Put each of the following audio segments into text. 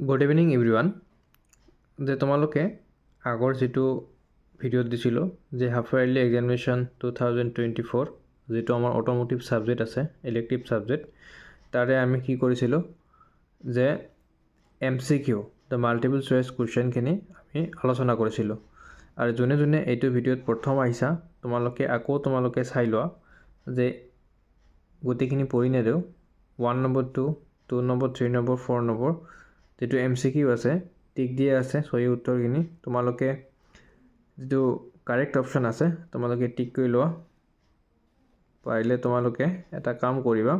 Good evening everyone. যে তোমালোকে আগৰ যিটো ভিডিঅ'ত দিছিলোঁ যে হাফ ইয়াৰলি এক্সামিনেশ্যন 2024 যিটো আমাৰ অট'মোটিভ ছাবজেক্ট আছে, ইলেক্টিভ ছাবজেক্ট, তাৰে আমি কি কৰিছিলোঁ যে MCQ দ্য মাল্টিপল চইচ কুৱেশ্যনখিনি আমি আলোচনা কৰিছিলোঁ। আৰু যোনে যোনে এইটো ভিডিঅ'ত প্ৰথম আহিছা তোমালোকে চাই লোৱা যে গোটেইখিনি পঢ়ি নেদেও 1 নম্বৰ 2 নম্বৰ 3 নম্বৰ 4 নম্বৰ যিটো MCQ আছে টিক দিয়া আছে সহি উত্তৰখিনি তোমালোকে যিটো কাৰেক্ট অপশ্যন আছে তোমালোকে টিক কৰি লোৱা। পাৰিলে তোমালোকে এটা কাম কৰিবা,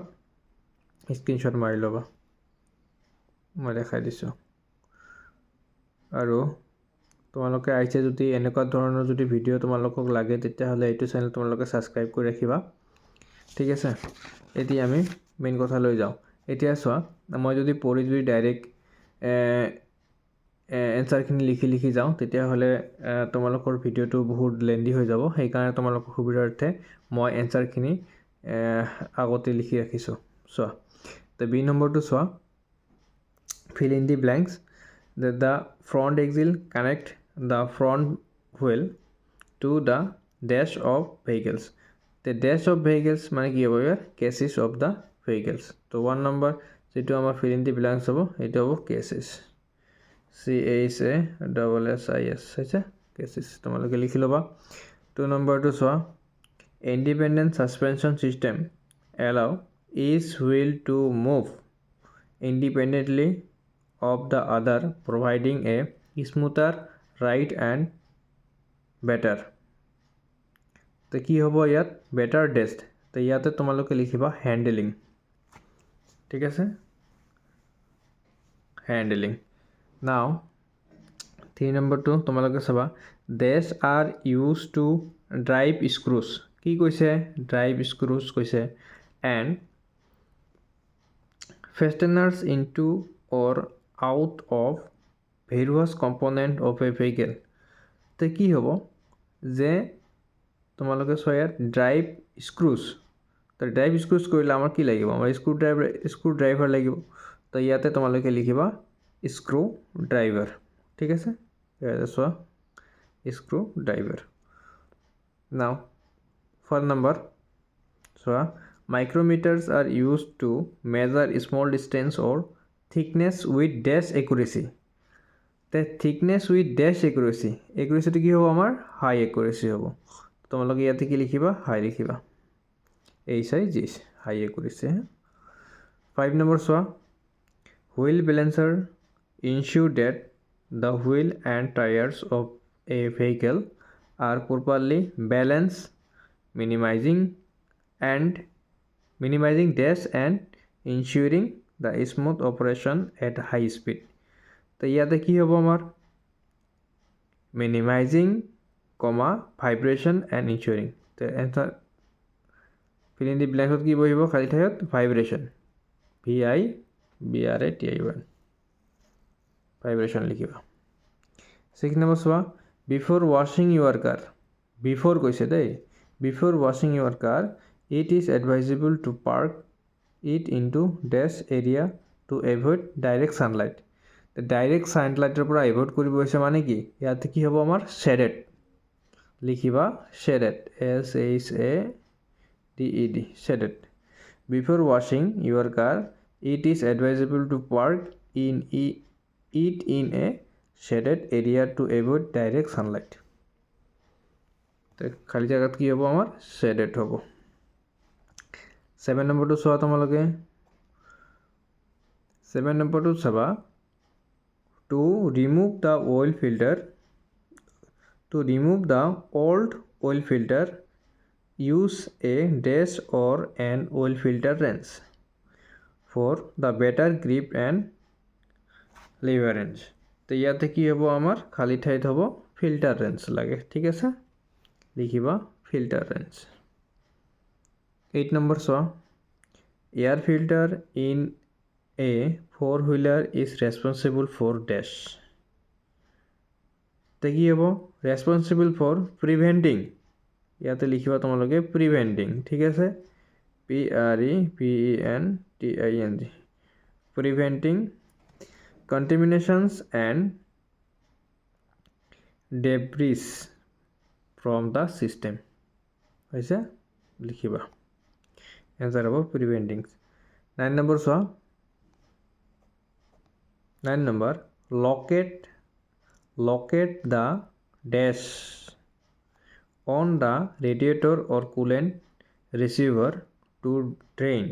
স্ক্ৰীনশ্বট মাৰি ল'বা, মই দেখাই দিছোঁ। আৰু তোমালোকে আহিছে যদি এনেকুৱা ধৰণৰ যদি ভিডিঅ' তোমালোকক লাগে তেতিয়াহ'লে এইটো চেনেল তোমালোকে ছাবস্ক্ৰাইব কৰি ৰাখিবা, ঠিক আছে। এতিয়া আমি মেইন কথা লৈ যাওঁ। এতিয়া চোৱা, মই যদি পঢ়ি যদি ডাইৰেক্ট এনচাৰখিনি লিখি যাওঁ তেতিয়াহ'লে তোমালোকৰ ভিডিঅ'টো বহুত লেন্দি হৈ যাব। সেইকাৰণে তোমালোকৰ সুবিধাৰ্থে মই এনচাৰখিনি আগতে লিখি ৰাখিছোঁ। চোৱা, তো বি নম্বৰটো চোৱা, fill in the blanks that the front axle connect the front wheel to the dash of vehicles. The dash of vehicles মানে কি হ'ব? Chassis of the vehicles. তো 1 নম্বৰ যেটো আমাৰ fill in the blanks হ'ব এইটো হ'ব chassis, CHASSIS হৈছে chassis, তোমালোকে লিখি ল'বা। 2 নম্বৰটো চোৱা, independent suspension system allow each wheel to move independently of the other, providing a smoother ride and better. তো কি হ'ব ইয়াত? better dash। তো ইয়াতে তোমালোকে লিখিবা handling, ঠিক আছে, handling। Now 3 নম্বৰটো তোমালোকে চাবা, dash are used to drive screws, কি কৈছে? drive screws কৈছে, and fasteners into or out of various component of a vehicle। তো কি হ'ব যে তোমালোকে চোৱা ইয়াত ড্ৰাইভ স্ক্ৰুজ, তো ড্ৰাইভ স্ক্ৰুজ কৰিলে আমাৰ কি লাগিব? আমাৰ স্ক্ৰু ড্ৰাইভাৰ লাগিব। তো ইয়াতে তোমালোকে লিখিবা স্ক্ৰু ড্ৰাইভাৰ, ঠিক আছে। ইয়াতে চোৱা স্ক্ৰু ড্ৰাইভাৰ। নাও 4 নম্বৰ চোৱা, micrometers are used to measure small distance or thickness with dash accuracy। তে thickness with dash accuracy, accuracy কি হ'ব? আমাৰ হাই accuracy হ'ব। তোমালোকে ইয়াতে কি লিখিবা? হাই লিখিবা, HIGS, হাই accuracy। 5 নম্বৰ চোৱা, wheel balancer ensure that the wheel and tires of a vehicle are properly balanced, minimizing dash and ensuring the smooth operation at high speed। তো ইয়াতে কি হ'ব আমাৰ? minimizing, vibration and ensuring। তো answer fill in the blanks কি বহিব? খালি ঠাইত vibration, VIBRATION, vibration লিখিবা। 6 নম্বৰ চোৱা, before washing your car, before কৈছে দেই, before washing your car it is advisable to park it into dash area to avoid direct sunlight। Direct ছানলাইটৰ পৰা এভইড কৰিব হৈছে মানে কি? ইয়াতে কি হ'ব আমাৰ? শ্বেডেড লিখিবা, শ্বেডেড, SHADED, শ্বেডেড। Before washing your car it is advisable to park it in a shaded area to avoid direct sunlight। তো খালি জায়গাত কি হ'ব? আমাৰ শ্বেডেড হ'ব। 7 নম্বৰটো চোৱা তোমালোকে, 7 নম্বৰটো চাবা, to remove the oil filter, to remove the old oil filter use a dash or an oil filter wrench for the better grip and leverage। তো ইয়াতে কি হ'ব? আমাৰ খালি ঠাইত হ'ব ফিল্টাৰ ৰেঞ্চ লাগে, ঠিক আছে, লিখিবা ফিল্টাৰ ৰেঞ্চ। 8 নম্বৰ চোৱা, air filter in a four-wheeler is responsible for dash। তো কি হ'ব? responsible for preventing, ইয়াতে লিখিবা তোমালোকে preventing, ঠিক আছে, PREVENTING, preventing contaminations and debris from the system হৈছে লিখিবা answer হ'ব preventing 9 number চোৱা 9 number locate the dash on the radiator or coolant receiver to drain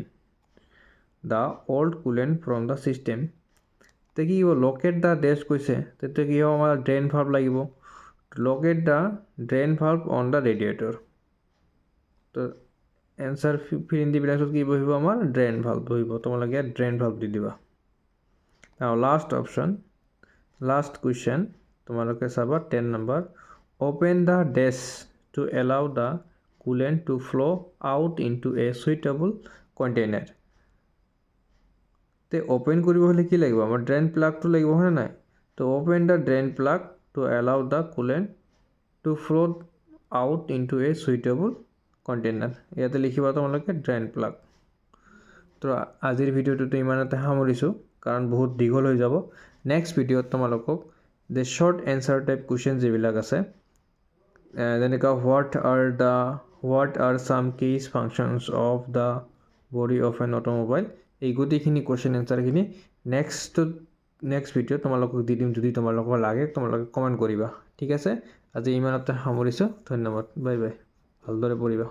the old coolant from the system তে কি হ'ব locate the dash কৈছে তেতিয়া কি হ'ব আমাৰ drain valve লাগিব locate the drain valve on the radiator তো answer fill in the blanks কি বহিব আমাৰ drain valve বহিব তোমালোকে drain valve দি দিবা now last option last question তোমালোকে চাবা 10 number open the dash to allow the coolant to flow out into a suitable container তে open কৰিব হলে কি লাগিব আমাৰ drain plug to লাগিব হয় নাই তো open the drain plug to allow the coolant to flow out into a suitable container ইয়াতে লিখিবা তোমালোকে drain plug তো আজিৰ ভিডিওটো ইমানতে সামৰিছো কাৰণ বহুত দীঘল হৈ যাব নেক্সট ভিডিওত তোমালোকক the short answer type questions যিবিলাক আছে যেনেকা what are some key functions of the body of an automobile এই গোটেইখিনি question answer খিনি next ভিডিও তোমালোকক দি দিম যদি তোমালোকক লাগে তোমালোকে কমেন্ট কৰিবা ঠিক আছে আজি ইমানতে সামৰিছো ধন্যবাদ বাই বাই ভালদৰে পঢ়িবা